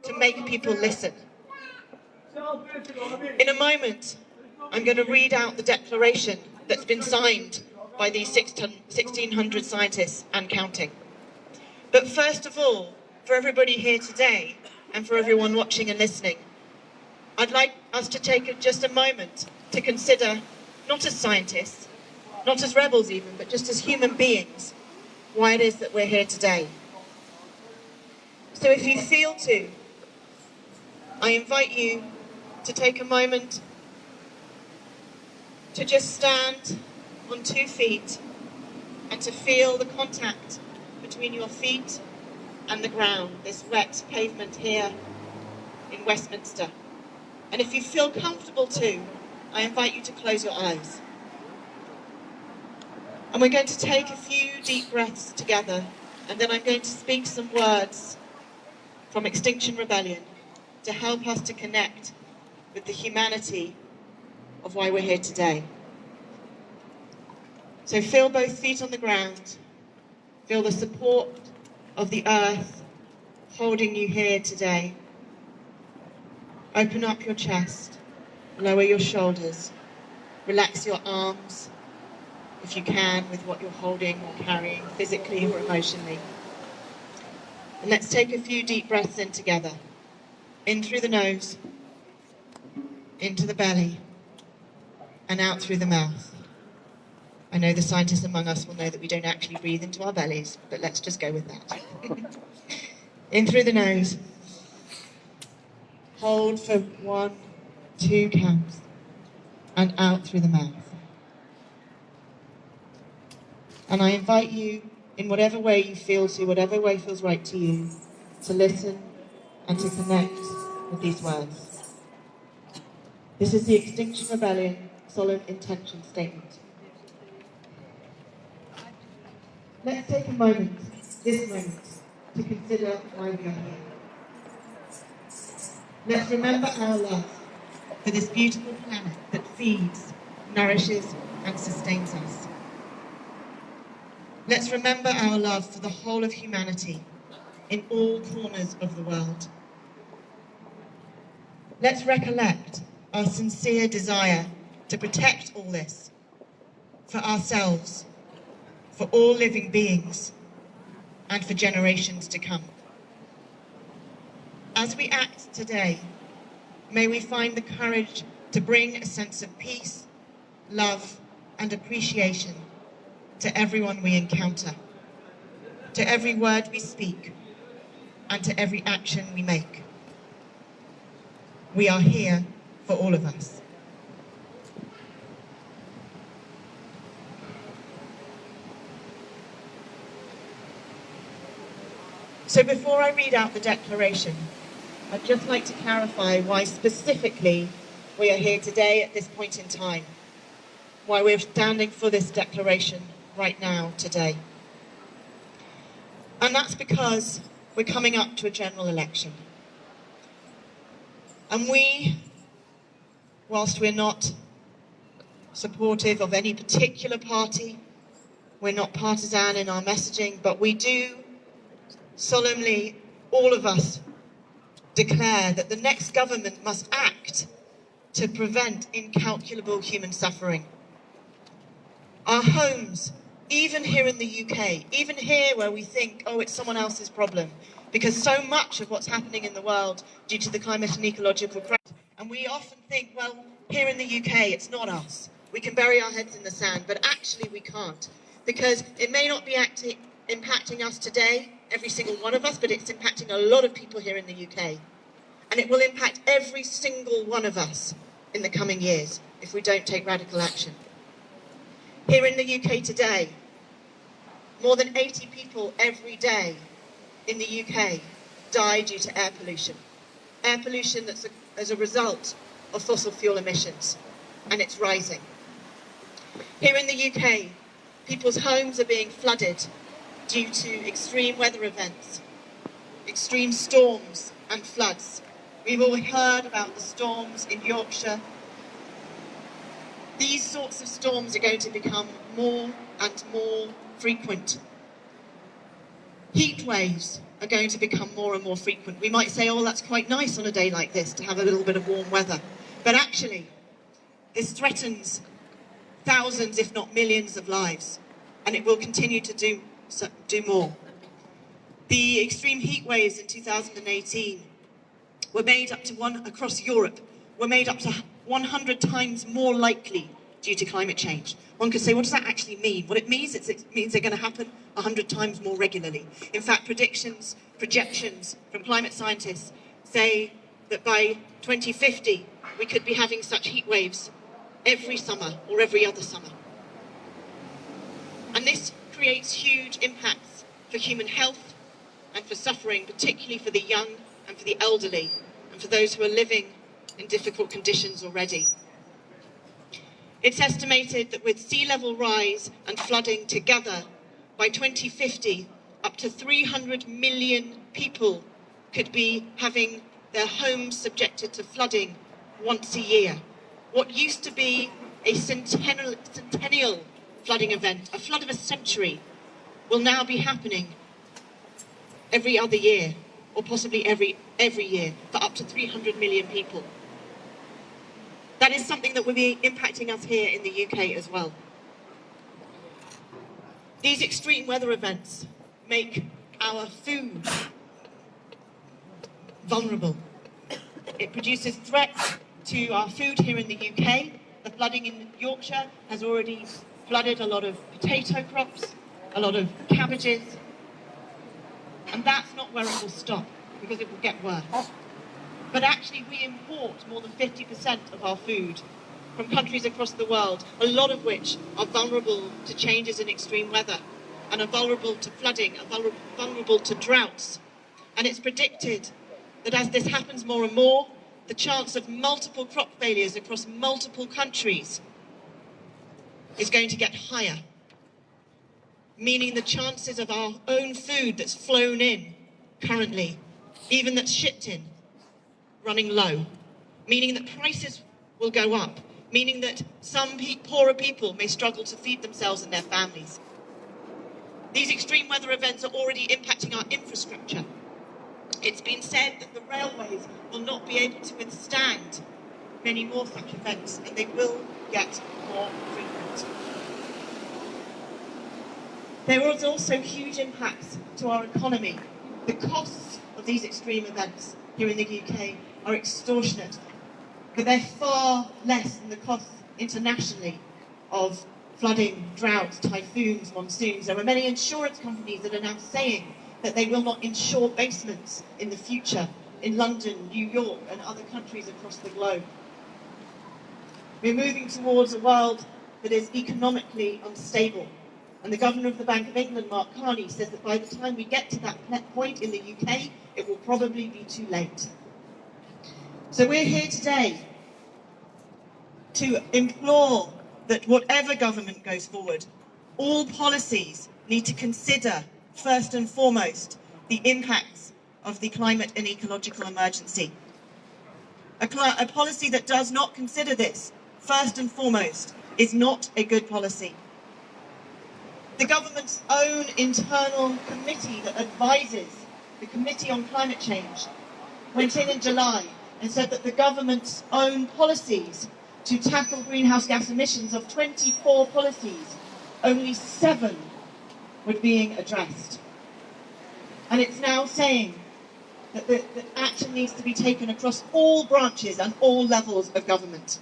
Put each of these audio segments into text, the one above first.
to make people listen. In a moment, I'm going to read out the declaration that's been signed by these 1,600 scientists and counting. But first of all, for everybody here today and for everyone watching and listening, I'd like us to take just a moment to consider, not as scientists, not as rebels even, but just as human beings, why it is that we're here today. So if you feel to, I invite you to take a moment to just stand on 2 feet and to feel the contact between your feet and the ground, this wet pavement here in Westminster. And if you feel comfortable too, I invite you to close your eyes. And we're going to take a few deep breaths together, and then I'm going to speak some words from Extinction Rebellion to help us to connect with the humanity of why we're here today. So feel both feet on the ground, feel the support of the earth holding you here today. Open up your chest, lower your shoulders, relax your arms, if you can, with what you're holding or carrying, physically or emotionally. And let's take a few deep breaths in together. In through the nose, into the belly, and out through the mouth. I know the scientists among us will know that we don't actually breathe into our bellies, but let's just go with that. In through the nose. Hold for 1, 2 counts, and out through the mouth. And I invite you, in whatever way you feel to, whatever way feels right to you, to listen and to connect with these words. This is the Extinction Rebellion solemn intention statement. Let's take a moment, this moment, to consider why we are here. Let's remember our love for this beautiful planet that feeds, nourishes, and sustains us. Let's remember our love for the whole of humanity in all corners of the world. Let's recollect our sincere desire to protect all this for ourselves, for all living beings, and for generations to come. As we act today, may we find the courage to bring a sense of peace, love, and appreciation to everyone we encounter, to every word we speak, and to every action we make. We are here for all of us. So before I read out the declaration, I'd just like to clarify why specifically we are here today at this point in time, why we're standing for this declaration right now, today. And that's because we're coming up to a general election. And we, whilst we're not supportive of any particular party, we're not partisan in our messaging, but we do solemnly, all of us, declare that the next government must act to prevent incalculable human suffering. Our homes, even here in the UK, even here where we think, oh, it's someone else's problem, because so much of what's happening in the world due to the climate and ecological crisis, and we often think, well, here in the UK, it's not us. We can bury our heads in the sand, but actually we can't, because it may not be impacting us today, every single one of us, but it's impacting a lot of people here in the UK. And it will impact every single one of us in the coming years if we don't take radical action. Here in the UK today, more than 80 people every day in the UK die due to air pollution. Air pollution that's as a result of fossil fuel emissions, and it's rising. Here in the UK, people's homes are being flooded due to extreme weather events, extreme storms and floods. We've all heard about the storms in Yorkshire. These sorts of storms are going to become more and more frequent. Heat waves are going to become more and more frequent. We might say, oh, that's quite nice on a day like this to have a little bit of warm weather. But actually, this threatens thousands, if not millions, of lives, and it will continue to do more. The extreme heat waves in 2018 were made up to across Europe, were made up to 100 times more likely due to climate change. One could say, what does that actually mean? What it means is it means they're going to happen 100 times more regularly. In fact, projections from climate scientists say that by 2050, we could be having such heat waves every summer or every other summer. And this creates huge impacts for human health and for suffering, particularly for the young and for the elderly and for those who are living in difficult conditions already. It's estimated that with sea level rise and flooding together, by 2050, up to 300 million people could be having their homes subjected to flooding once a year. What used to be a centennial flooding event, a flood of a century, will now be happening every other year, or possibly every year, for up to 300 million people. That is something that will be impacting us here in the UK as well. These extreme weather events make our food vulnerable. It produces threats to our food here in the UK. The flooding in Yorkshire has already flooded a lot of potato crops, a lot of cabbages, and that's not where it will stop, because it will get worse. But actually, we import more than 50% of our food from countries across the world, a lot of which are vulnerable to changes in extreme weather and are vulnerable to flooding, are vulnerable to droughts. And it's predicted that as this happens more and more, the chance of multiple crop failures across multiple countries is going to get higher, meaning the chances of our own food that's flown in currently, even that's shipped in, running low, meaning that prices will go up, meaning that some poorer people may struggle to feed themselves and their families. These extreme weather events are already impacting our infrastructure. It's been said that the railways will not be able to withstand many more such events, and they will get more frequent. There is also huge impacts to our economy. The costs of these extreme events here in the UK are extortionate, but they're far less than the costs internationally of flooding, droughts, typhoons, monsoons. There are many insurance companies that are now saying that they will not insure basements in the future in London, New York, and other countries across the globe. We're moving towards a world that is economically unstable. And the Governor of the Bank of England, Mark Carney, says that by the time we get to that point in the UK, it will probably be too late. So we're here today to implore that whatever government goes forward, all policies need to consider, first and foremost, the impacts of the climate and ecological emergency. A policy that does not consider this, first and foremost, is not a good policy. The government's own internal committee that advises the Committee on Climate Change went in July and said that the government's own policies to tackle greenhouse gas emissions, of 24 policies, only 7 were being addressed. And it's now saying that action needs to be taken across all branches and all levels of government.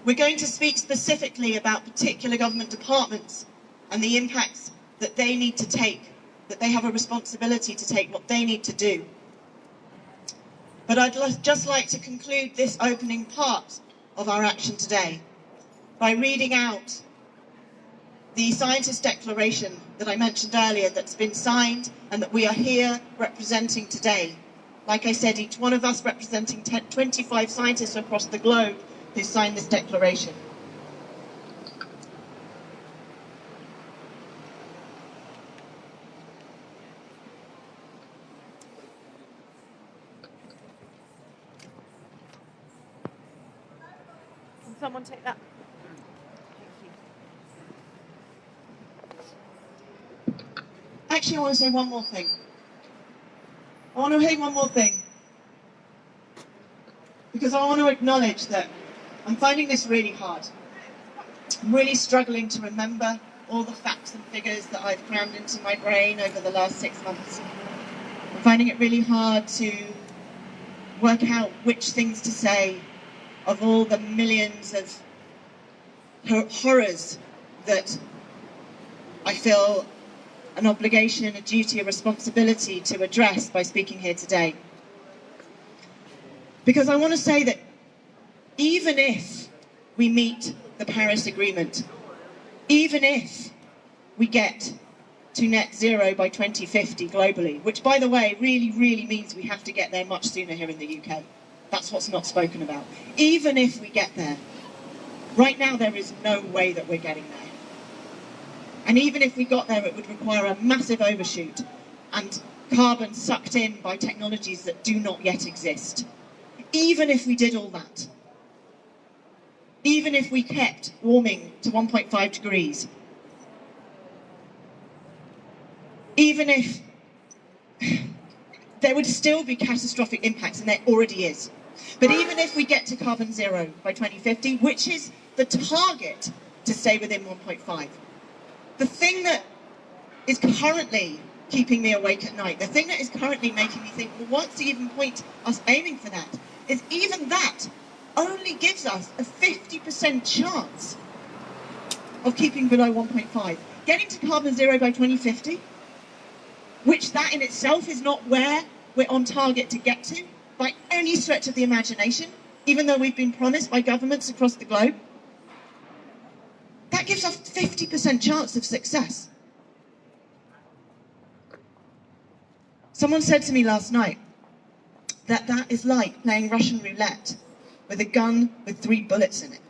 We're going to speak specifically about particular government departments and the impacts that they need to take, that they have a responsibility to take, what they need to do. But I'd just like to conclude this opening part of our action today by reading out the scientist declaration that I mentioned earlier, that's been signed and that we are here representing today. Like I said, each one of us representing 25 scientists across the globe who signed this declaration. Can someone take that? Thank you. actually, I want to say one more thing. I want to say one more thing. Because I want to acknowledge that I'm finding this really hard. I'm really struggling to remember all the facts and figures that I've crammed into my brain over the last 6 months. I'm finding it really hard to work out which things to say of all the millions of horrors that I feel an obligation, a duty, a responsibility to address by speaking here today. Because I want to say that even if we meet the Paris Agreement, even if we get to net zero by 2050 globally, which, by the way, really means we have to get there much sooner here in the UK. That's what's not spoken about. Even if we get there, right now there is no way that we're getting there. And even if we got there, it would require a massive overshoot and carbon sucked in by technologies that do not yet exist. Even if we did all that, even if we kept warming to 1.5 degrees, even if there would still be catastrophic impacts, and there already is. But even if we get to carbon zero by 2050, which is the target to stay within 1.5, the thing that is currently keeping me awake at night, the thing that is currently making me think, well, what's the even point us aiming for that, is even that only gives us a 50% chance of keeping below 1.5. Getting to carbon zero by 2050, which that in itself is not where we're on target to get to by any stretch of the imagination, even though we've been promised by governments across the globe, that gives us 50% chance of success. Someone said to me last night that that is like playing Russian roulette with a gun with 3 bullets in it.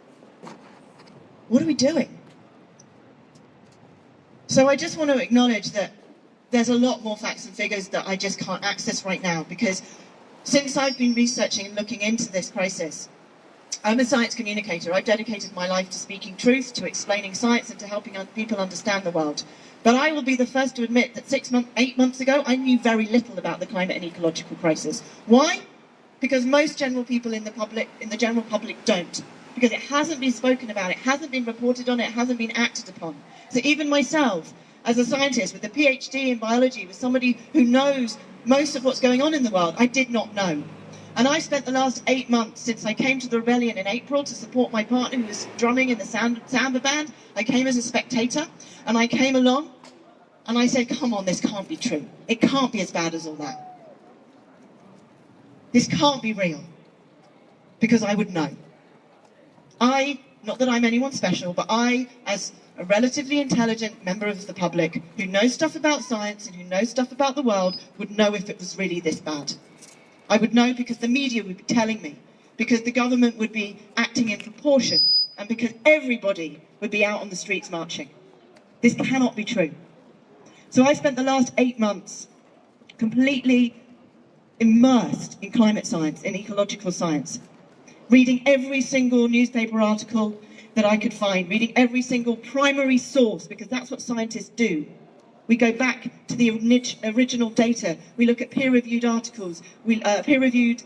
What are we doing? So I just want to acknowledge that there's a lot more facts and figures that I just can't access right now, because since I've been researching and looking into this crisis, I'm a science communicator. I've dedicated my life to speaking truth, to explaining science, and to helping people understand the world. But I will be the first to admit that 8 months ago, I knew very little about the climate and ecological crisis. Why? Because most general people in the general public don't. Because it hasn't been spoken about, it hasn't been reported on, it hasn't been acted upon. So even myself, as a scientist with a PhD in biology, with somebody who knows most of what's going on in the world, I did not know. And I spent the last 8 months, since I came to the rebellion in April to support my partner who was drumming in the samba band, I came as a spectator, and I came along, and I said, come on, this can't be true. It can't be as bad as all that. This can't be real. Because I would know. Not that I'm anyone special, but I, as a relatively intelligent member of the public who knows stuff about science and who knows stuff about the world, would know if it was really this bad. I would know because the media would be telling me, because the government would be acting in proportion, and because everybody would be out on the streets marching. This cannot be true. So I spent the last 8 months completely immersed in climate science, in ecological science, reading every single newspaper article that I could find, reading every single primary source, because that's what scientists do. We go back to the original data. We look at peer-reviewed articles, peer-reviewed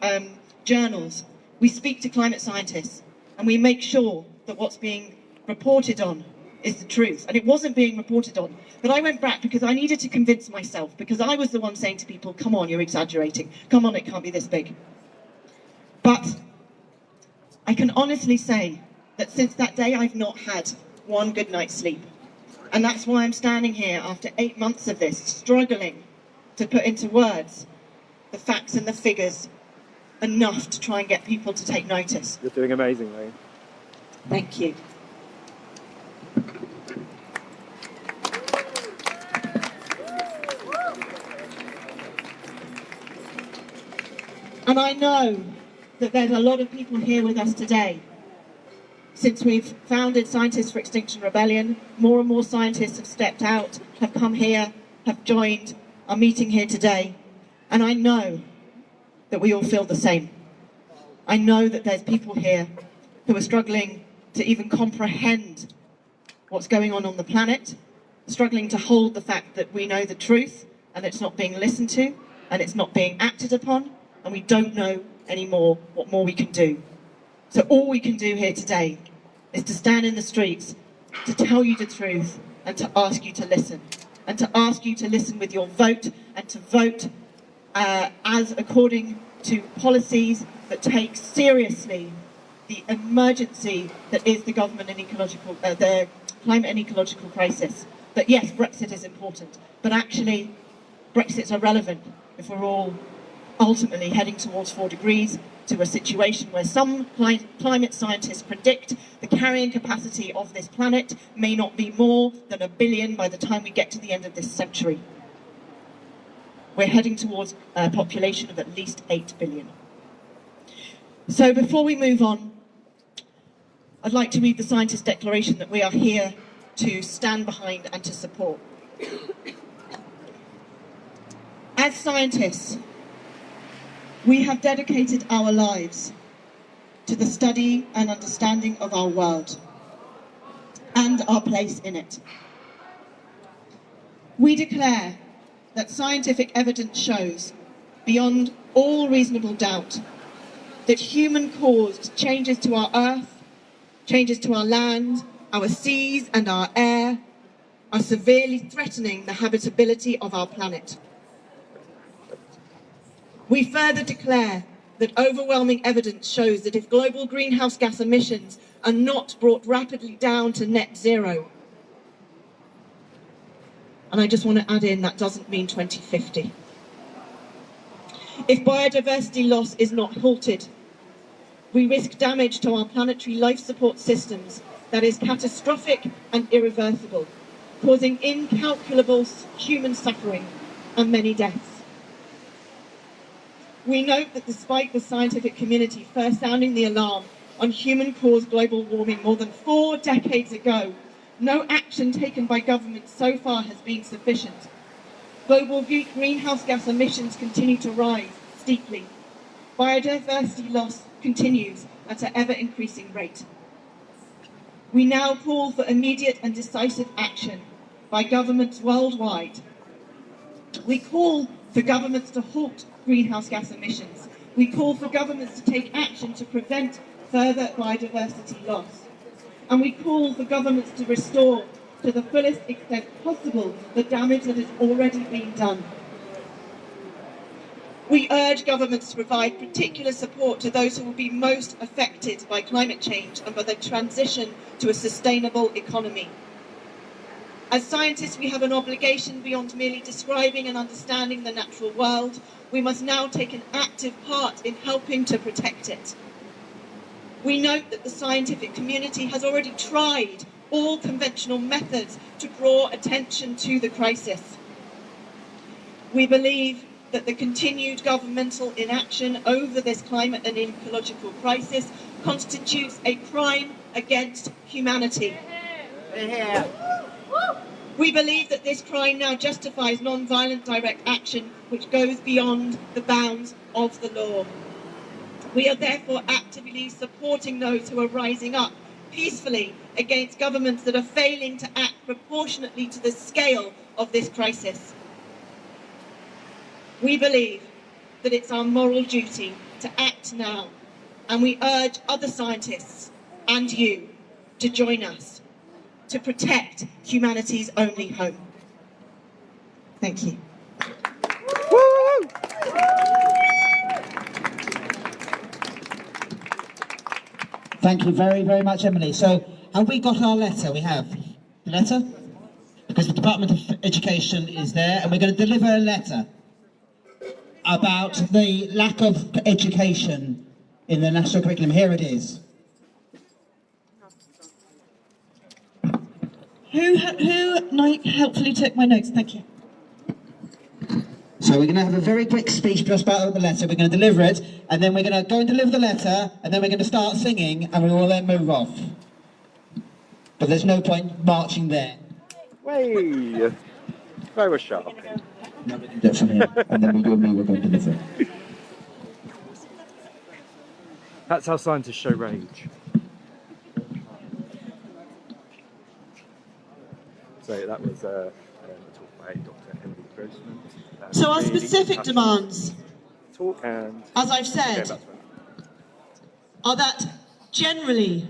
journals. We speak to climate scientists, and we make sure that what's being reported on is the truth. And it wasn't being reported on. But I went back because I needed to convince myself, because I was the one saying to people, come on, you're exaggerating. Come on, it can't be this big. But I can honestly say that since that day, I've not had one good night's sleep. And that's why I'm standing here after 8 months of this, struggling to put into words the facts and the figures enough to try and get people to take notice. You're doing amazingly. Thank you. And I know that there's a lot of people here with us today. Since we've founded Scientists for Extinction Rebellion, more and more scientists have stepped out, have come here, have joined our meeting here today. And I know that we all feel the same. I know that there's people here who are struggling to even comprehend what's going on the planet, struggling to hold the fact that we know the truth and it's not being listened to and it's not being acted upon, and we don't know anymore what more we can do. So all we can do here today is to stand in the streets, to tell you the truth, and to ask you to listen. And to ask you to listen with your vote, and to vote as according to policies that take seriously the emergency that is the government and ecological, the climate and ecological crisis. That yes, Brexit is important, but actually Brexit's irrelevant if we're all ultimately heading towards 4 degrees, to a situation where some climate scientists predict the carrying capacity of this planet may not be more than 1 billion by the time we get to the end of this century. We're heading towards a population of at least 8 billion. So before we move on, I'd like to read the scientist declaration that we are here to stand behind and to support. As scientists, we have dedicated our lives to the study and understanding of our world and our place in it. We declare that scientific evidence shows, beyond all reasonable doubt, that human-caused changes to our earth, changes to our land, our seas and our air are severely threatening the habitability of our planet. We further declare that overwhelming evidence shows that if global greenhouse gas emissions are not brought rapidly down to net zero, and I just want to add in, that doesn't mean 2050. If biodiversity loss is not halted, we risk damage to our planetary life support systems that is catastrophic and irreversible, causing incalculable human suffering and many deaths. We note that despite the scientific community first sounding the alarm on human-caused global warming more than 4 decades ago, no action taken by governments so far has been sufficient. Global greenhouse gas emissions continue to rise steeply. Biodiversity loss continues at an ever-increasing rate. We now call for immediate and decisive action by governments worldwide. We call for governments to halt greenhouse gas emissions. We call for governments to take action to prevent further biodiversity loss. And we call for governments to restore to the fullest extent possible the damage that has already been done. We urge governments to provide particular support to those who will be most affected by climate change and by the transition to a sustainable economy. As scientists, we have an obligation beyond merely describing and understanding the natural world. We must now take an active part in helping to protect it. We note that the scientific community has already tried all conventional methods to draw attention to the crisis. We believe that the continued governmental inaction over this climate and ecological crisis constitutes a crime against humanity. We believe that this crime now justifies non-violent direct action which goes beyond the bounds of the law. We are therefore actively supporting those who are rising up peacefully against governments that are failing to act proportionately to the scale of this crisis. We believe that it's our moral duty to act now, and we urge other scientists and you to join us to protect humanity's only home. Thank you. Woo! Thank you very, very much, Emily. So, have we got our letter? We have the letter? Because the Department of Education is there, and we're going to deliver a letter about the lack of education in the national curriculum. Here it is. Who helpfully took my notes? Thank you. So we're going to have a very quick speech just about the letter. We're going to deliver it, and then we're going to go and deliver the letter, and then we're going to start singing, and we will then move off. But there's no point marching there. Way! Very sharp. No, we can do it from here, and then we're going to deliver it. That's how scientists show rage. So So that was a talk by Dr. Emily Grossman. So our Really specific touching demands, talk, and as I've said, are that generally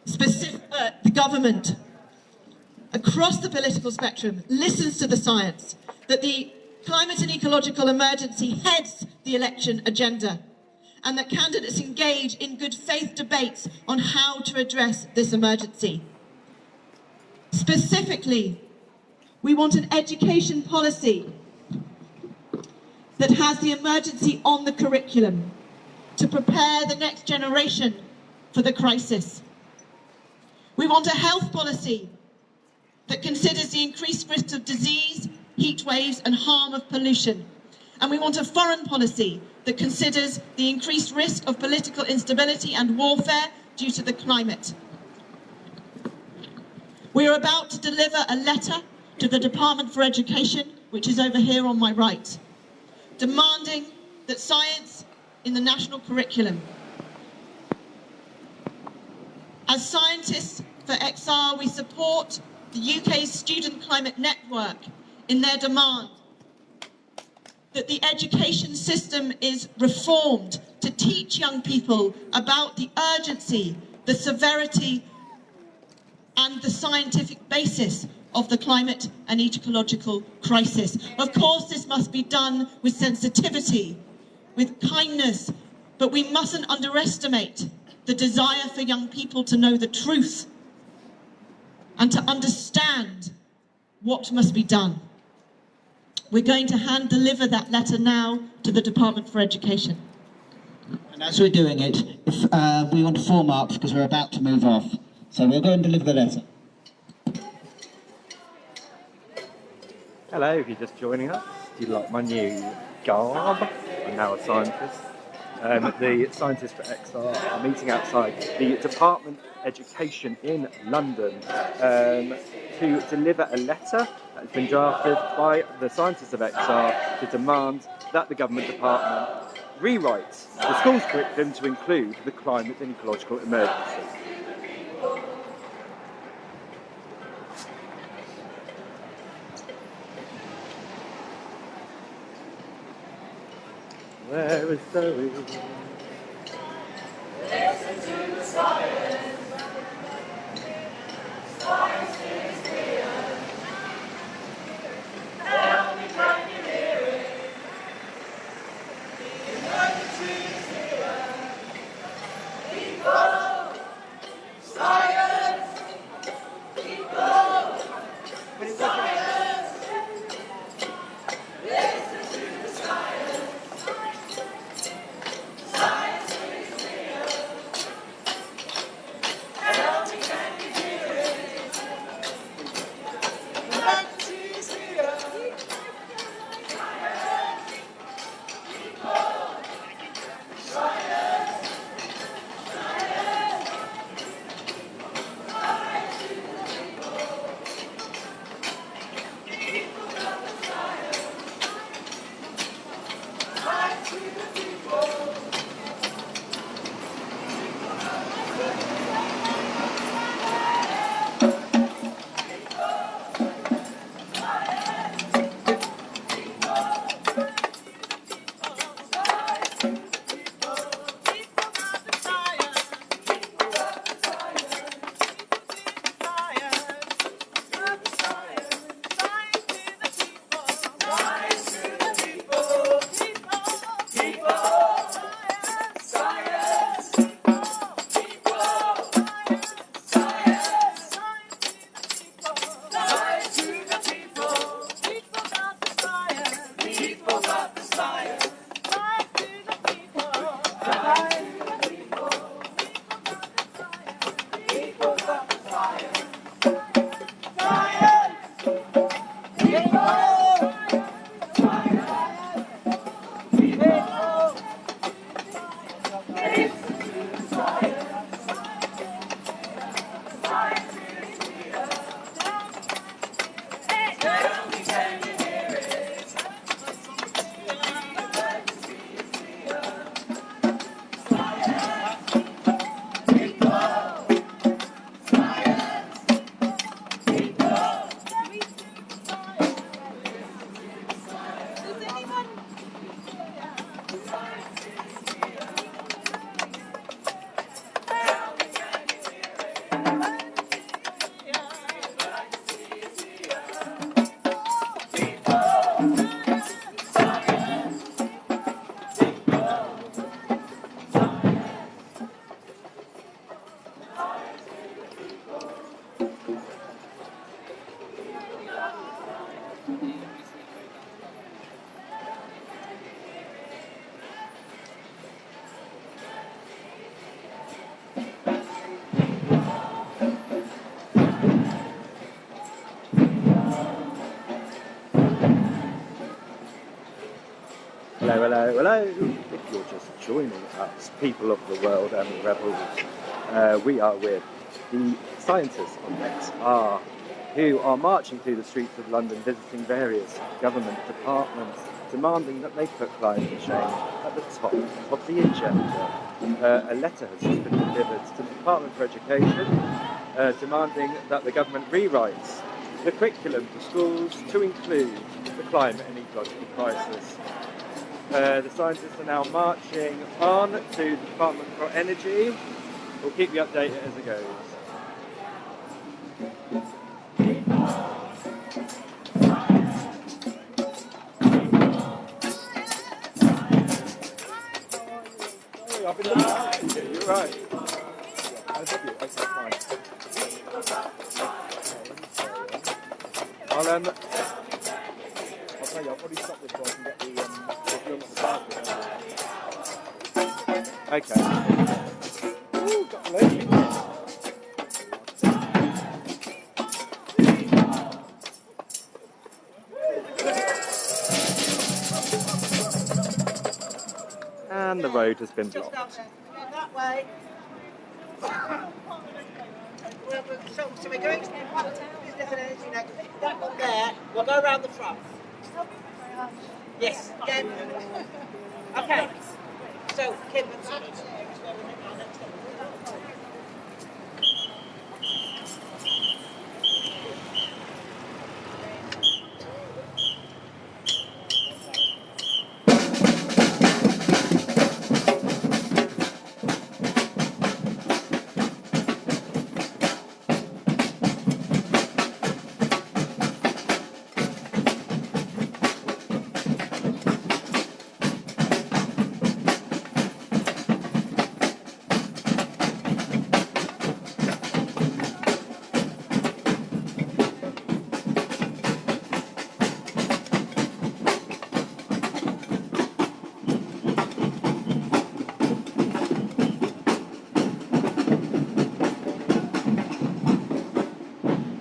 the government across the political spectrum listens to the science, that the climate and ecological emergency heads the election agenda, and that candidates engage in good faith debates on how to address this emergency. Specifically, we want an education policy that has the emergency on the curriculum to prepare the next generation for the crisis. We want a health policy that considers the increased risk of disease, heat waves and harm of pollution. And we want a foreign policy that considers the increased risk of political instability and warfare due to the climate. We are about to deliver a letter to the Department for Education, which is over here on my right, demanding that science in the national curriculum. As scientists for XR, we support the UK's Student Climate Network in their demand that the education system is reformed to teach young people about the urgency, the severity and the scientific basis of the climate and ecological crisis. Of course, this must be done with sensitivity, with kindness, but we mustn't underestimate the desire for young people to know the truth and to understand what must be done. We're going to hand deliver that letter now to the Department for Education. And as we're doing it, if we want to form up, because we're about to move off, so we'll go and deliver the letter. hello, if you're just joining us, do you like my new garb? I'm now a scientist. The scientists for XR are meeting outside the Department of Education in London to deliver a letter that has been drafted by the scientists of XR to demand that the government department rewrites the school's curriculum to include the climate and ecological emergency. Where is Zoe? Listen to the science. Science is clear. Tell me, can you hear it? The emergency is here. Keep going. Science. Keep going. Science. Listen to the science. Science is clear. Tell me, can you hear it? The emergency is here. Science. Keep going. Science. Science. Science to the people. People love the science. Science to the people. Hello, hello, hello. If you're just joining us, people of the world and rebels, we are with the scientists of XR who are marching through the streets of London, visiting various government departments, demanding that they put climate change at the top of the agenda. A letter has just been delivered to the Department for Education, demanding that the government rewrites the curriculum for schools to include the climate and ecological crisis. The scientists are now marching on to the Department for Energy. We'll keep you updated as it goes. Sorry, I've been looking at you. You're right. I love you. Okay, fine. I'll tell you, I'll probably stop this so I can get the film at the back. Okay. Ooh, got the lady. And the road has been blocked. That way. So we're going to business and energy next. That one there. We'll go around the front. Yes. Again. Okay. So Kim and Sally.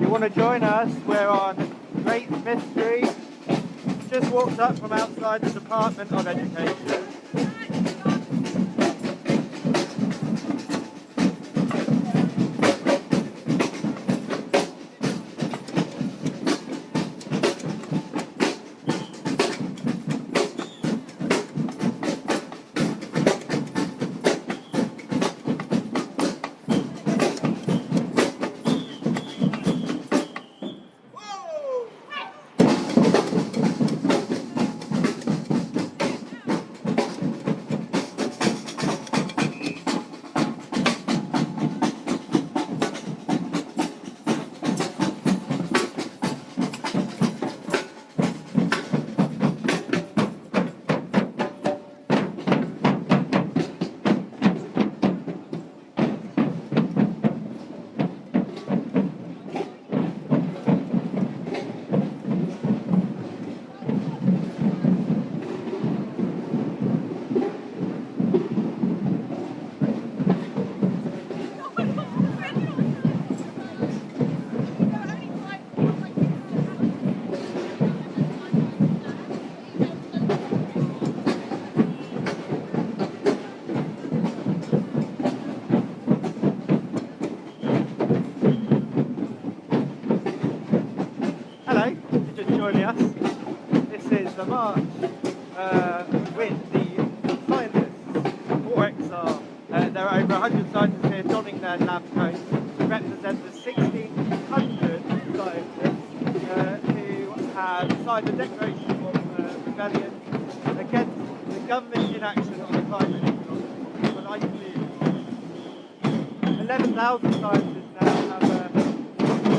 Want to join us, we're on Great Smith Street, just walked up from outside the Department of Education. the march with the scientists for XR. There are over 100 scientists here donning their lab coats to represent the 1,600 scientists who have signed a declaration of rebellion against the government inaction on the climate ecological. Well, I believe 11,000 scientists now have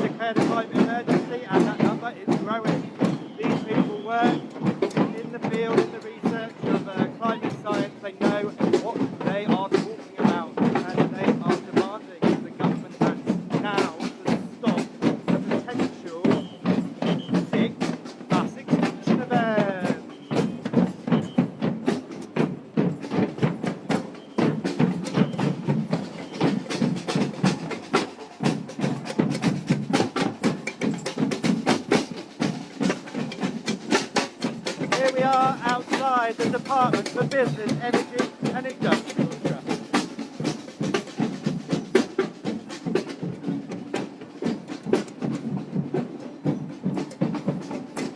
declared a climate emergency, and that number is growing. These people work in the field, in the research of climate science. They know what they are talking about, and they are demanding that the government acts now to stop the potential 6 mass extinction events. Here we are outside the Department for Business, Energy and Industrial Strategy.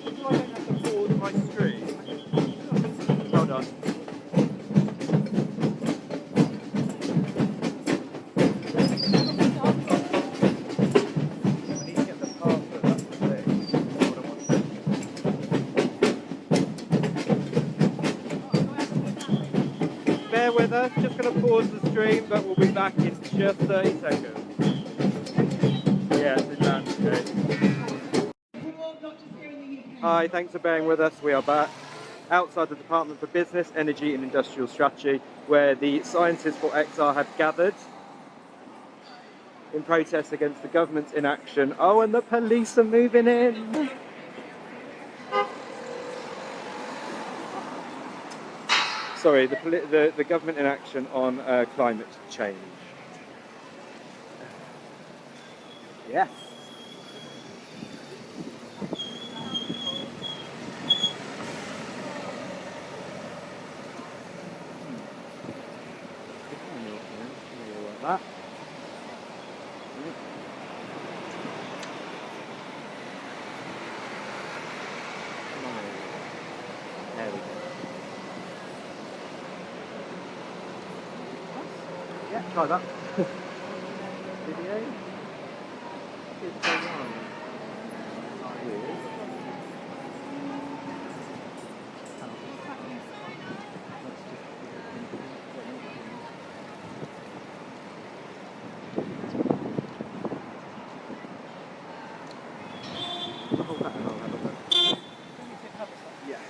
So I don't have to pause my stream. Hold on. I need to get the password, that's the thing. What I want to bear with us, just going to pause the stream, but we'll be back in just 30 seconds. Yes, it's okay. Hi, thanks for bearing with us. We are back outside the Department for Business, Energy and Industrial Strategy, where the scientists for XR have gathered in protest against the government's inaction. Oh, and the police are moving in. Sorry, the government inaction on climate change. Yes. Like that. There we go. Yeah, try that. Video. It's so long. Hold that and I'll have a look. Yeah.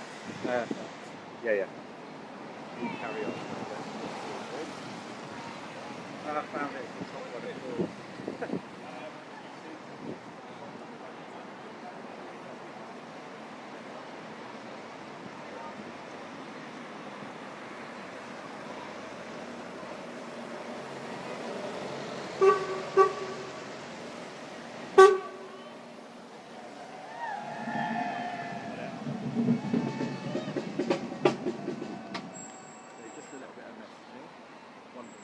Yeah. You carry on. I found it. It's not what it was. Just a little bit of messaging. One thing.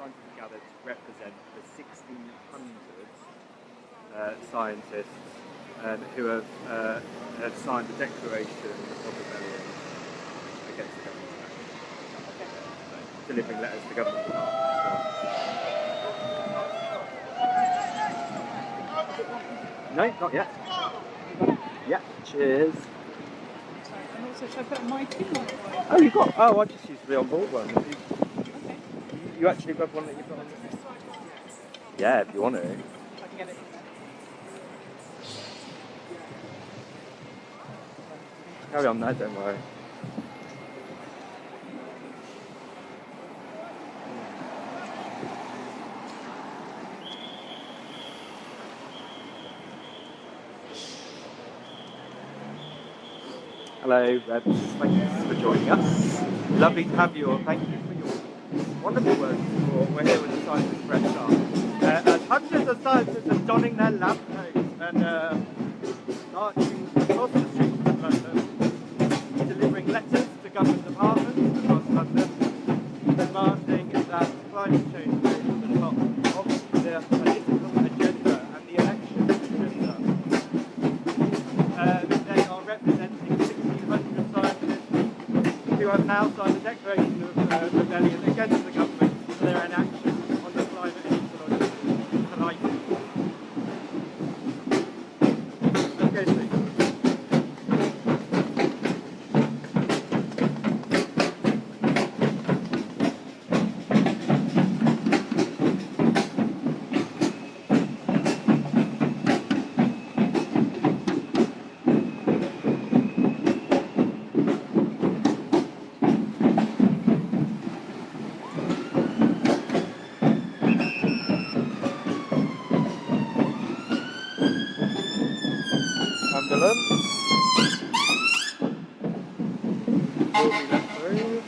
Scientists gathered to represent the 1,600 scientists who have signed the Declaration of Rebellion against the government's action. So, delivering letters to government departments. No, not yet. Yeah, cheers. And also, should I put my pin on it? Oh, you got. Oh, I just used the on-board one. Okay. You actually got one that you've got on. Yeah, if you want to. I can get it. Carry on there, don't worry. Hello, Rebs. Thanks for joining us. Lovely to have you all. Thank you for your wonderful work. We're here with the scientists for XR. Hundreds of scientists are donning their lab coats and marching across the streets of London, delivering letters to government departments across London, demanding that climate change goes to the top of the political agenda and the election agenda. They are representing 1,600 scientists who have now signed the Declaration of Rebellion against the government for their inaction on the climate and ecological crisis. Let's go see. will be let through.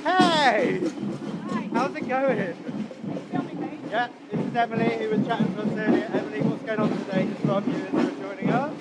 Hey! How's it going? Yeah, this is Emily who was chatting to us earlier. Emily, what's going on today just from you as you were joining us?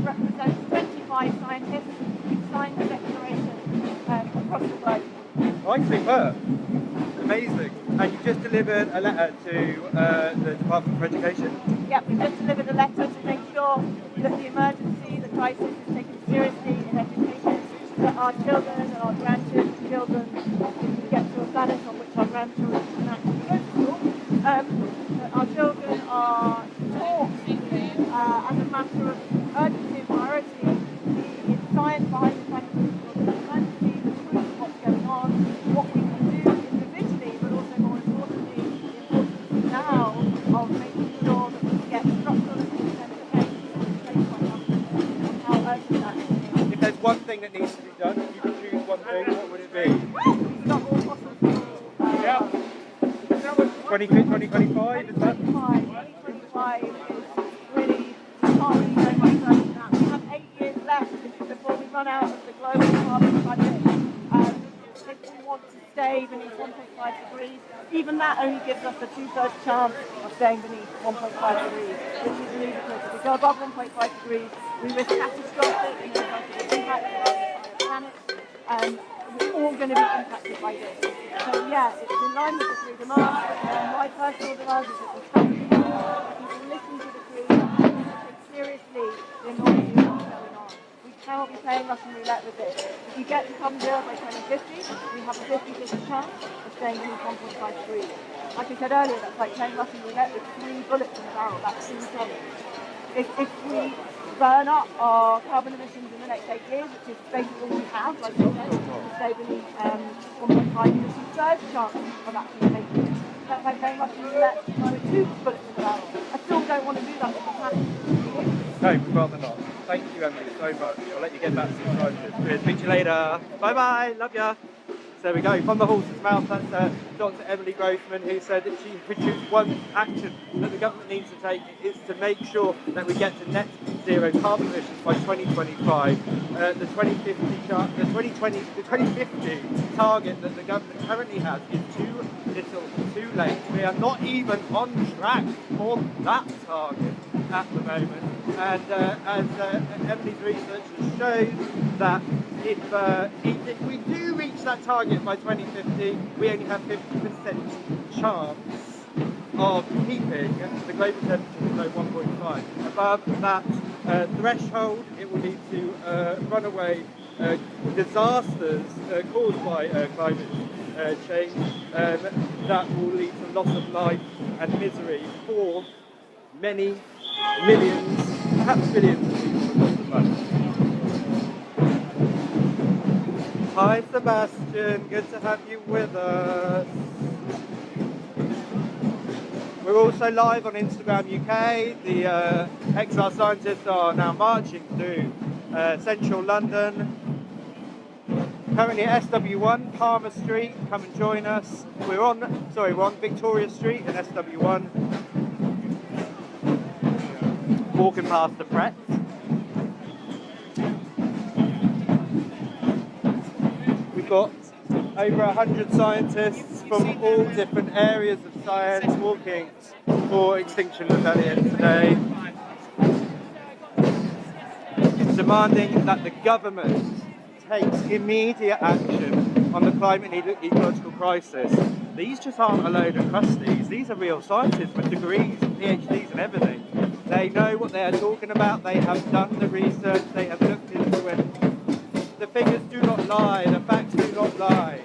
Represents 25 scientists who signed the declaration across the globe. Right, superb. Amazing. And you just delivered a letter to the Department for Education? Yep, we just delivered a letter to make sure that the emergency, the crisis is taken seriously in education, that our children and our grandchildren's children can get to a planet on which our grandchildren can actually go to school. That our children are taught as a matter of urgency and priority the science behind the scientific emergency, the truth of what's going on, what we can do individually, but also more importantly, the importance now of making sure that we get structural and systemic change in place by government, and how urgent that is. If there's one thing that needs to be done, if you could choose one thing, what would it be? Stop all fossil fuel. 2025, is that? 2025 is really, can't really go much further than that. We have 8 years left before we run out of the global carbon budget. If we want to stay beneath 1.5 degrees, even that only gives us a 2/3 chance of staying beneath 1.5 degrees, which is ludicrous. If we go above 1.5 degrees, we risk catastrophic and irreversible impact on the entire planet. We're all going to be impacted by this. So yeah, it's in line with the three demands. My personal demand is that we come to people listen to the three and take seriously the enormity of what's going on. We cannot be playing Russian roulette with this. If we get to come zero by 2050, we have a 50-50 chance of staying beneath 1.5 degrees. Like I said earlier, that's like playing Russian roulette with 3 bullets in the barrel. That's insane. If we burn up our carbon emissions in the next 8 years, which is basically all we have, like I said, to stay beneath 1.5, there's a third chance of actually making it. That's like playing Russian roulette with 2 bullets in the barrel. I still don't want to do that with the planet. No, rather not. Thank you, Emily, so much. I'll let you get back to the scientists. Speak to you later. Bye-bye. Love ya. there we go. From the horse's mouth, that's Dr. Emily Grossman, who said that she produced one action that the government needs to take is to make sure that we get to net zero carbon emissions by 2025. The 2050 target that the government currently has is too little, too late. We are not even on track for that target at the moment. And as Emily's research shows, that if we do reach that target by 2050, we only have 50% chance of keeping the global temperature below 1.5. Above that threshold, it will lead to runaway disasters caused by climate change that will lead to loss of life and misery for many millions, perhaps billions of people across the planet. Hi Sebastian, good to have you with us. We're also live on Instagram UK. The XR scientists are now marching through central London. Currently at SW1, Palmer Street. Come and join us. We're on Victoria Street in SW1. Walking past the Pret. We've got over 100 scientists from all different areas of science walking for Extinction Rebellion today, demanding that the government takes immediate action on the climate and ecological crisis. These just aren't a load of crusties, these are real scientists with degrees and PhDs and everything. They know what they are talking about, they have done the research, they have looked into it. The figures do not lie, the facts do not lie.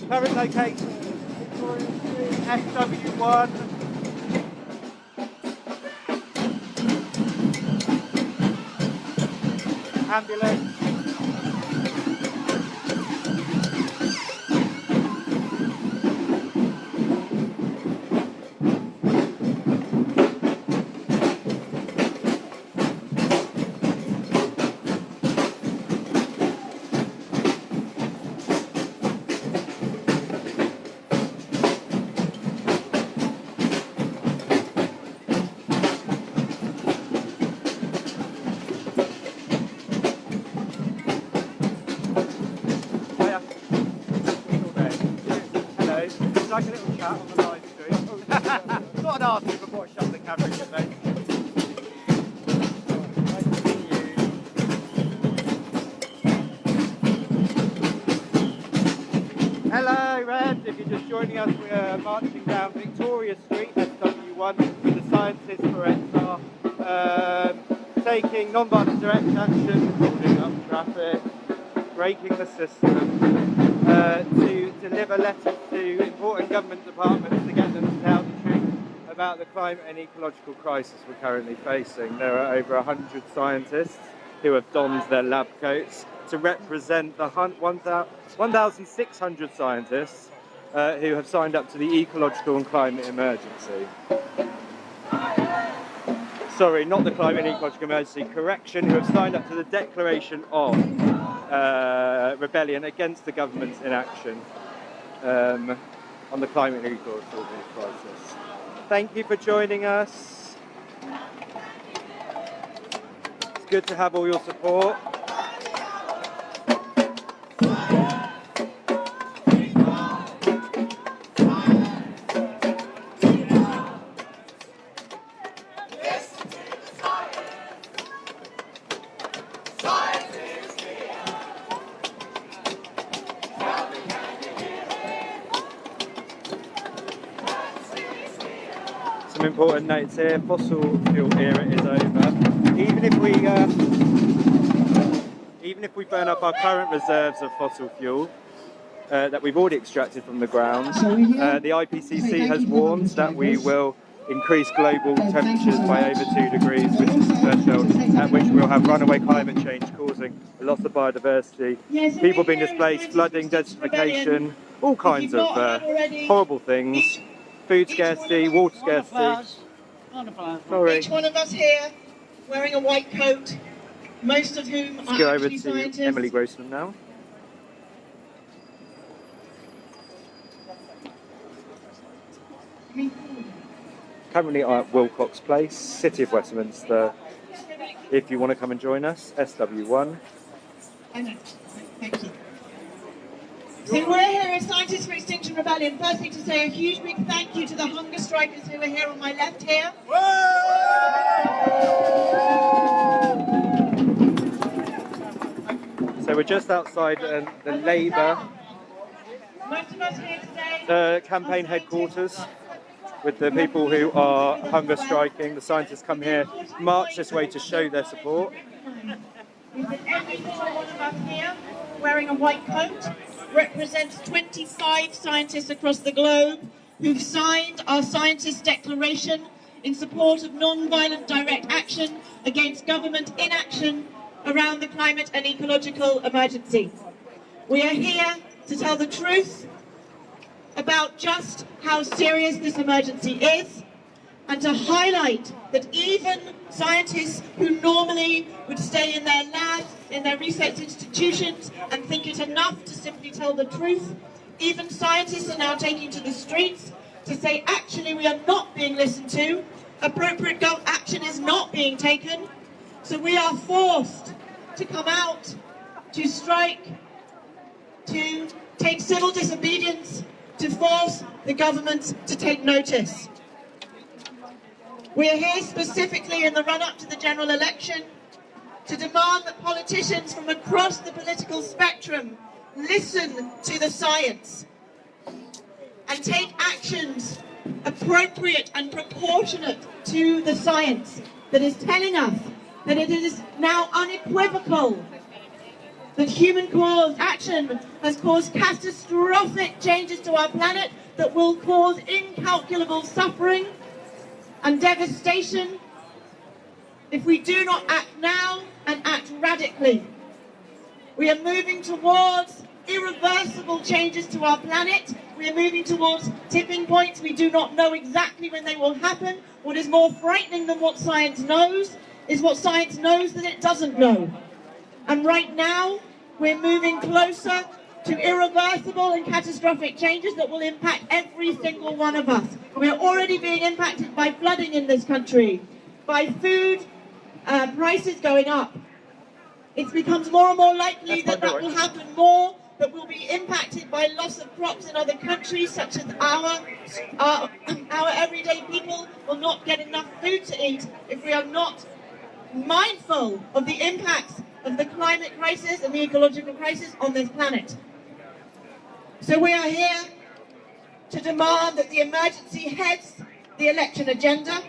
Current location, Victoria Street, SW1. Ambulance. Like a little chat on the live stream. Not an artist before I shut the camera in your face. Nice to see you. Hello, Red. If you're just joining us, we're marching down Victoria Street, SW1, with the scientists for XR, taking non-violent direct action, holding up traffic, breaking the system, to deliver letters to important government departments to get them to tell the truth about the climate and ecological crisis we're currently facing. There are over 100 scientists who have donned their lab coats to represent the 1,600 scientists who have signed up to the ecological and climate emergency. Sorry, not the climate and ecological emergency, correction, who have signed up to the declaration of rebellion against the government's inaction on the climate and ecological crisis. Thank you for joining us. It's good to have all your support. some important notes here. Fossil fuel era is over. Even if we burn up our current reserves of fossil fuel that we've already extracted from the ground, the IPCC has warned that we will increase global temperatures by over 2 degrees, which is the threshold at which we'll have runaway climate change causing a loss of biodiversity, people being displaced, flooding, desertification, all kinds of horrible things, food scarcity, water scarcity. Sorry. Each one of us here wearing a white coat, most of whom Let's go are over actually to scientists. Emily Grossman now. Currently at Wilcox Place, City of Westminster. If you want to come and join us, SW1. I know. Thank you. So we're here as Scientists for Extinction Rebellion. Firstly, to say a huge big thank you to the hunger strikers who are here on my left here. So we're just outside the Labour Most of us here today campaign headquarters with the people who are hunger striking. The scientists come here, march this way to show their support. Every single one of us here wearing a white coat represents 25 scientists across the globe who've signed our Scientist Declaration in support of non-violent direct action against government inaction around the climate and ecological emergency. We are here to tell the truth about just how serious this emergency is, and to highlight that even scientists who normally would stay in their labs, in their research institutions, and think it enough to simply tell the truth, even scientists are now taking to the streets to say, actually, we are not being listened to, appropriate action is not being taken, so we are forced to come out, to strike, to take civil disobedience, to force the government to take notice. We are here specifically in the run-up to the general election to demand that politicians from across the political spectrum listen to the science and take actions appropriate and proportionate to the science that is telling us that it is now unequivocal that human-caused action has caused catastrophic changes to our planet that will cause incalculable suffering and devastation if we do not act now and act radically. We are moving towards irreversible changes to our planet. We are moving towards tipping points. We do not know exactly when they will happen. What is more frightening than what science knows is what science knows that it doesn't know. And right now, we're moving closer to irreversible and catastrophic changes that will impact every single one of us. We're already being impacted by flooding in this country, by food prices going up. It becomes more and more likely that will happen more, that we'll be impacted by loss of crops in other countries, such as our everyday people will not get enough food to eat if we are not mindful of the impacts of the climate crisis and the ecological crisis on this planet. So we are here to demand that the emergency heads the election agenda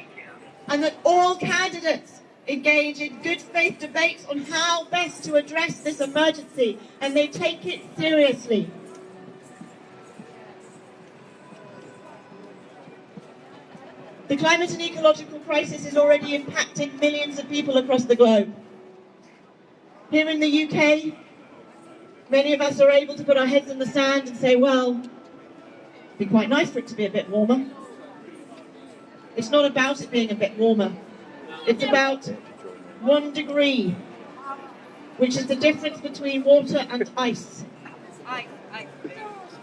and that all candidates engage in good faith debates on how best to address this emergency, and they take it seriously. The climate and ecological crisis is already impacting millions of people across the globe. Here in the UK, many of us are able to put our heads in the sand and say, well, it'd be quite nice for it to be a bit warmer. It's not about it being a bit warmer. It's about 1 degree, which is the difference between water and ice.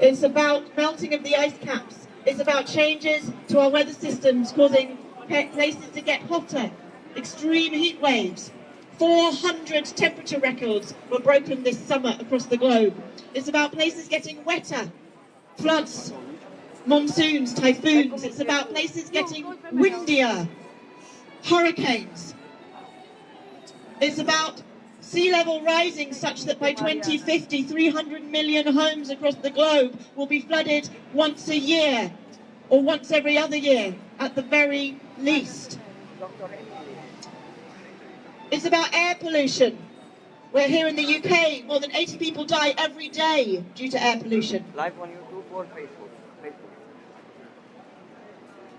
It's about melting of the ice caps. It's about changes to our weather systems causing places to get hotter, extreme heat waves. 400 temperature records were broken this summer across the globe. It's about places getting wetter, floods, monsoons, typhoons. It's about places getting windier, hurricanes. It's about sea level rising such that by 2050, 300 million homes across the globe will be flooded once a year. or once every other year at the very least. It's about air pollution. Where here in the UK, more than 80 people die every day due to air pollution. Live on YouTube or Facebook?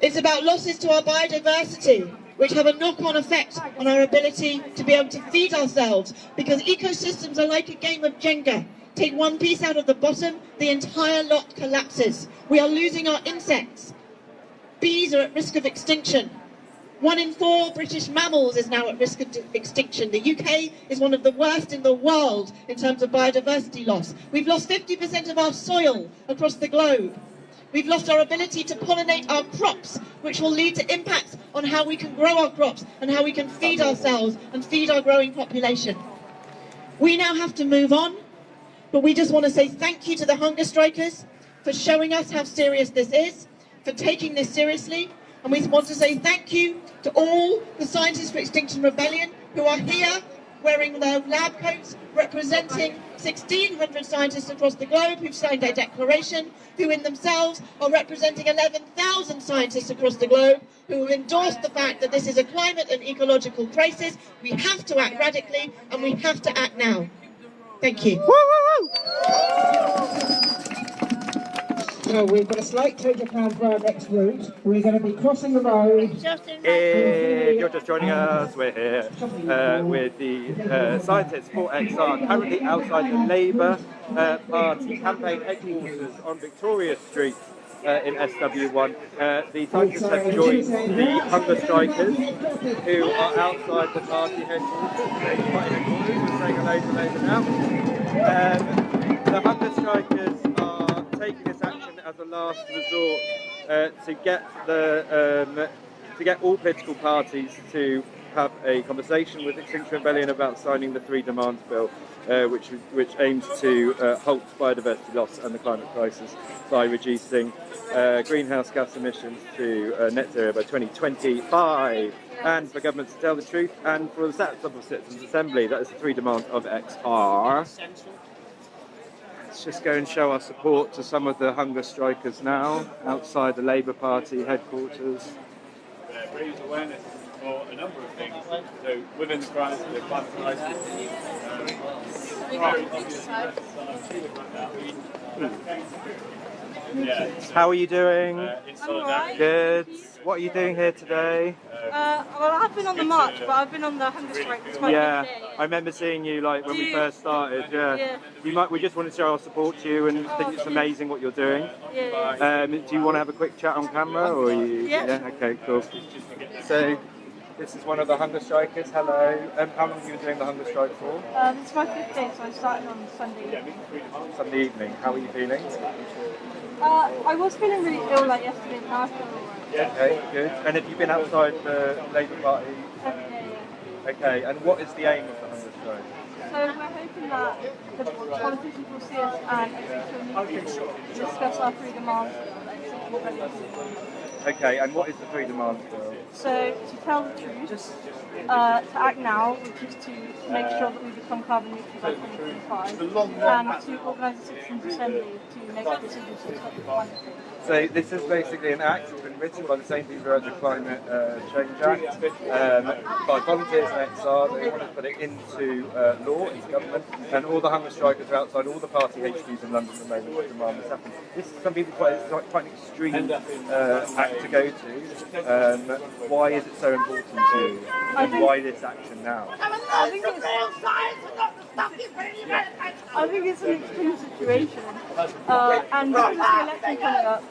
It's about losses to our biodiversity, which have a knock-on effect on our ability to be able to feed ourselves, because ecosystems are like a game of Jenga. Take one piece out of the bottom, the entire lot collapses. We are losing our insects. Bees are at risk of extinction. 1 in 4 British mammals is now at risk of extinction. The UK is one of the worst in the world in terms of biodiversity loss. We've lost 50% of our soil across the globe. We've lost our ability to pollinate our crops, which will lead to impacts on how we can grow our crops and how we can feed ourselves and feed our growing population. We now have to move on, but we just want to say thank you to the hunger strikers for showing us how serious this is, for taking this seriously. And we want to say thank you to all the scientists for Extinction Rebellion who are here wearing their lab coats, representing 1,600 scientists across the globe who've signed a declaration, who in themselves are representing 11,000 scientists across the globe who have endorsed the fact that this is a climate and ecological crisis. We have to act radically and we have to act now. Thank you. So we've got a slight change of plan for our next route. We're going to be crossing the road. If you're just joining us, we're here with the scientists for XR, currently outside the Labour Party campaign headquarters on Victoria Street in SW1. The scientists have joined the hunger strikers who are outside the party headquarters. We're saying hello to Labour now. The hunger strikers are taking this action as a last resort to get all political parties to have a conversation with Extinction Rebellion about signing the 3 Demands Bill, which aims to halt biodiversity loss and the climate crisis by reducing greenhouse gas emissions to net zero by 2025. And for government to tell the truth, and for the Stats of Citizens Assembly, that is the 3 demands of XR. Let's just go and show our support to some of the hunger strikers now, outside the Labour Party headquarters. Raise awareness for a number of things. So within the crisis, the climate crisis, How are you doing? Alright. Good. What are you doing here today? Well, I've been on the march, but I've been on the hunger strike. It's my Yeah, fifth day. I remember seeing you like when we first started. Yeah. We just want to show our support to you and think it's amazing what you're doing. Yeah. Do you want to have a quick chat on camera, or are you? Yeah. Okay, cool. So, this is one of the hunger strikers. Hello. How long have you been doing the hunger strike for? It's my 5th day, so I started on Sunday evening. Sunday evening. How are you feeling? I was feeling really ill like yesterday, but now I feel alright. Okay, good. And have you been outside the Labour Party? Yeah. Okay, and what is the aim of the hunger strike? So we're hoping that the politicians will see us and agree to a meeting to discuss our 3 demands. Okay, and what is the 3 demands bill? So to tell the truth, to act now, which is to make sure that we become carbon neutral by 2025, and to organise a citizens' assembly to make decisions to stop the climate change. So this is basically an act that's been written by the same people who wrote the Climate Change Act, by volunteers and XR. They want to put it into law, into government, and all the hunger strikers are outside all the party HQs in London at the moment to demand this happens. This is some people quite an extreme act to go to. Why is it so important to you? And why this action now? I think it's an extreme situation, and because of the election coming up,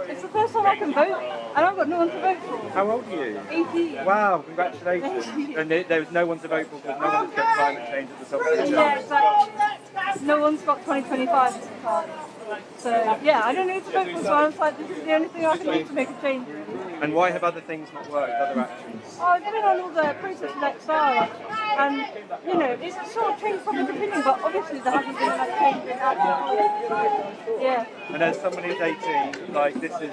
it's the first time I can vote, and I've got no one to vote for. How old are you? 18. Wow, congratulations. And there was no one to vote for because no one's got climate change at the top of the agenda. Yeah, exactly. No one's got 2025 as a card. So, yeah, I don't need to vote for, so I was like, this is the only thing I can do to make a change, really. And why have other things not worked, other actions? I've been on all the process with XR, and, you know, it's sort of changed public opinion, but obviously there hasn't been that change in action. Yeah. And as someone who's 18, like, this is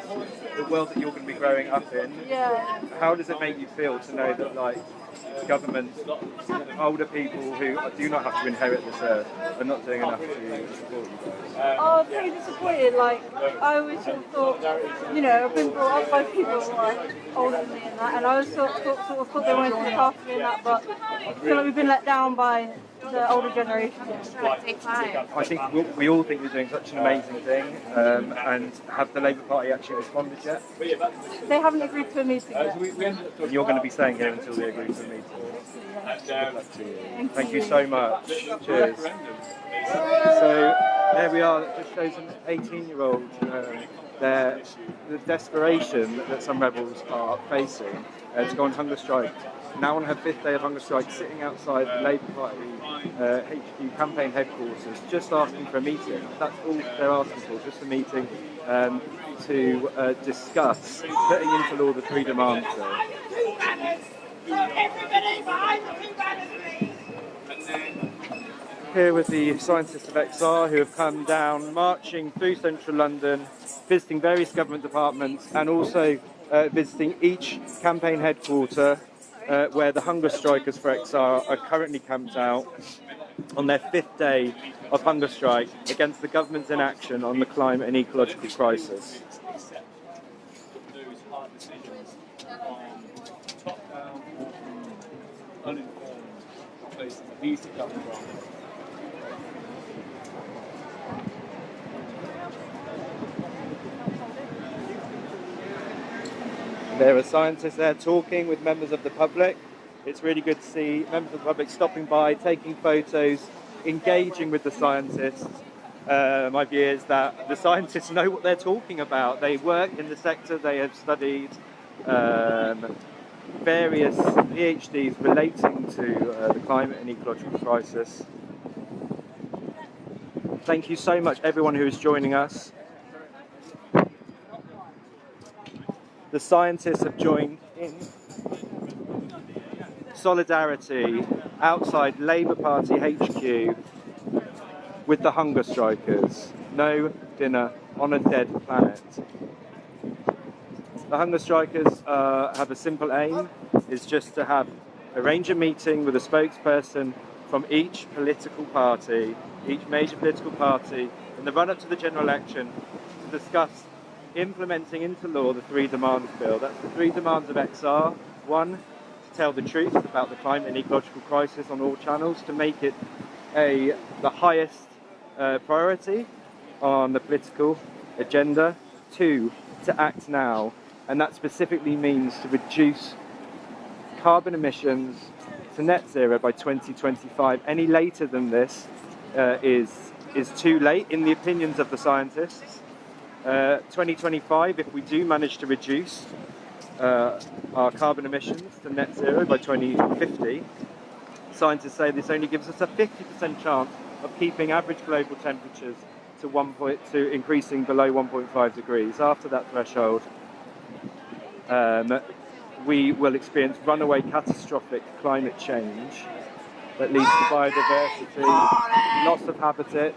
the world that you're going to be growing up in. Yeah. How does it make you feel to know that, like, government, older people who do not have to inherit this earth are not doing enough to support you guys? Oh, pretty disappointed. Like, I always sort of thought, you know, I've been brought up by people like older than me and that, and I always sort of thought they wanted to look after me and that, but I feel like we've been let down by the older generation. I think we all think you're doing such an amazing thing, and have the Labour Party actually responded yet? They haven't agreed to a meeting yet. And you're going to be staying here until they agree to a meeting. Good luck to you. Thank you so much. Cheers. So there we are. That just shows an 18-year-old the desperation that some rebels are facing to go on hunger strike. Now on her 5th day of hunger strike, sitting outside the Labour Party HQ campaign headquarters, just asking for a meeting. That's all they're asking for, just a meeting to discuss putting into law the 3 demands bill. Here with the scientists of XR who have come down, marching through central London, visiting various government departments and also visiting each campaign headquarter where the hunger strikers for XR are currently camped out on their 5th day of hunger strike against the government's inaction on the climate and ecological crisis. There are scientists there talking with members of the public. It's really good to see members of the public stopping by, taking photos, engaging with the scientists. My view is that the scientists know what they're talking about. They work in the sector, they have studied various PhDs relating to the climate and ecological crisis. Thank you so much everyone who is joining us. The scientists have joined in solidarity outside Labour Party HQ with the hunger strikers. No dinner on a dead planet. The hunger strikers have a simple aim, is just to arrange a meeting with a spokesperson from each political party, each major political party, in the run-up to the general election to discuss implementing into law the 3 demands bill. That's the 3 demands of XR. 1, to tell the truth about the climate and ecological crisis on all channels, to make it the highest priority on the political agenda. 2, to act now, and that specifically means to reduce carbon emissions to net zero by 2025. Any later than this is too late in the opinions of the scientists. 2025, if we do manage to reduce our carbon emissions to net zero by 2050, scientists say this only gives us a 50% chance of keeping average global temperatures to increasing below 1.5 degrees. After that threshold, we will experience runaway catastrophic climate change that leads to biodiversity, loss of habitat,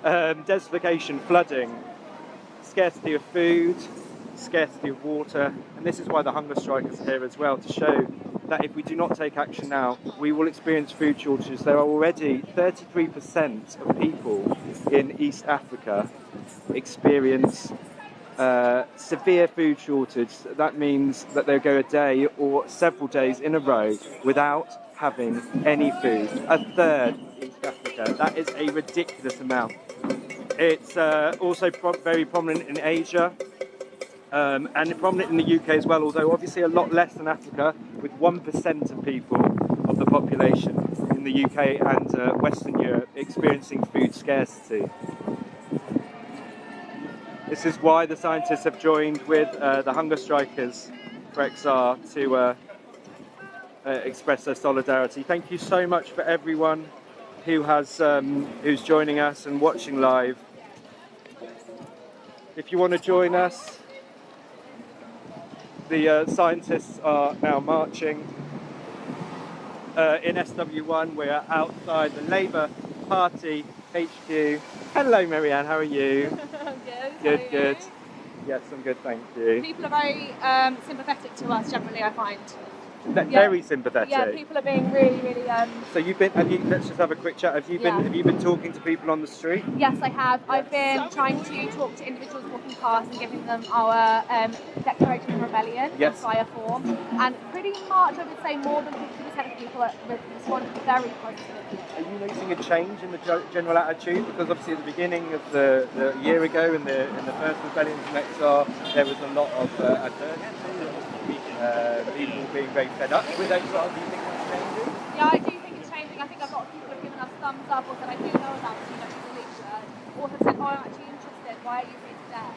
desertification, flooding, scarcity of food, scarcity of water, and this is why the hunger strikers are here as well, to show that if we do not take action now, we will experience food shortages. There are already 33% of people in East Africa experience severe food shortage. That means that they'll go a day or several days in a row without having any food. A third in East Africa. That is a ridiculous amount. It's also very prominent in Asia and prominent in the UK as well, although obviously a lot less than Africa, with 1% of people of the population in the UK and Western Europe experiencing food scarcity. This is why the scientists have joined with the hunger strikers for XR to express their solidarity. Thank you so much for everyone who has who's joining us and watching live. If you want to join us, the scientists are now marching in SW1. We're outside the Labour Party HQ. Hello, Marianne. How are you? I'm good. Good, good. Yes, I'm good, thank you. People are very sympathetic to us generally, I find. Very sympathetic. Yeah, people are being really, really. So let's just have a quick chat. Have you been talking to people on the street? Yes, I have. I've been trying to talk to individuals walking past and giving them our Declaration of Rebellion in fire form, and pretty much I would say more than 50% of people respond very positively. Are you noticing a change in the general attitude? Because obviously at the beginning of the year ago in the first rebellion from XR, there was a lot of people being very fed up with XR. Do you think that's changing? Yeah, I do think it's changing. I think a lot of people have given us thumbs up or said, I do know about you, Alicia, or have said, oh, I'm actually interested, why are you here today?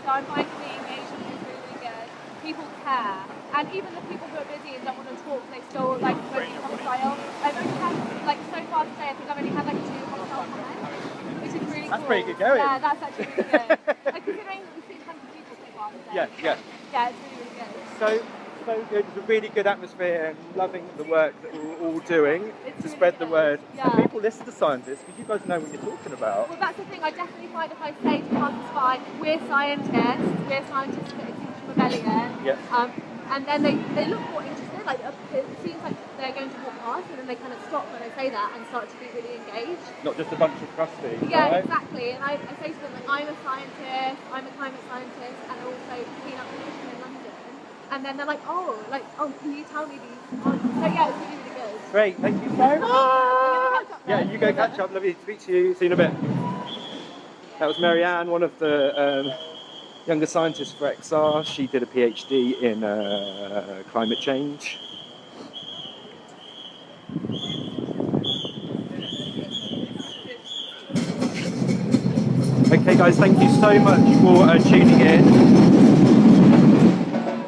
So I'm finding the engagement is really, really good. People care. And even the people who are busy and don't want to talk, they still like voting hostile. I've only had, like, so far today, I think I've only had like 2 hostile comments, which is really cool. That's pretty good going. Yeah, that's actually really good. Like, considering that we've seen hundreds of people so far today. Yeah. Yeah, it's really, really good. So good. It's a really good atmosphere and loving the work that we're all doing to really spread the good. word. Yeah. And people listen to scientists because you guys know what you're talking about. Well, that's the thing. I definitely find if I say to passers-by, we're scientists for Extinction Rebellion, and then they look more interested. Like it seems like they're going to walk past, and then they kind of stop when I say that and start to be really engaged. Not just a bunch of crusties. Yeah, right? exactly. And I say to them, like, I'm a scientist, I'm a climate scientist, and also clean up pollution in London. And then they're like, oh, can you tell me these? So yeah, it's really, really good. Great, thank you so much. Yeah, you go catch up. Lovely to speak to you. See you in a bit. That was Marianne, one of the younger scientists for XR. She did a PhD in climate change. Okay guys, thank you so much for tuning in.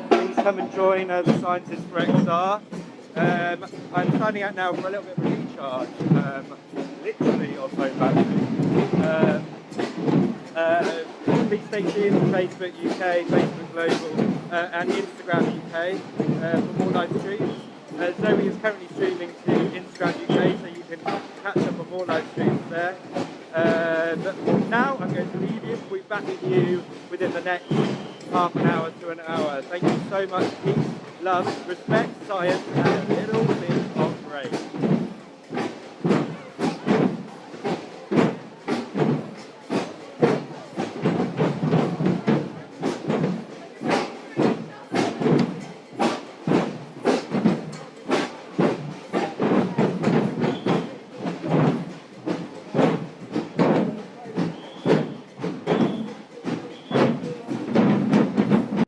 Please come and join the Scientists for XR. I'm signing out now for a little bit of a recharge, literally or so battery. Please stay tuned to Facebook UK, Facebook Global and Instagram UK for more live streams. Zoe is currently streaming to Instagram UK, so you can catch up on more live streams there. But now I'm going to leave you. We'll be back with you within the next half an hour to an hour. Thank you so much. Peace, love, respect, science, and a little bit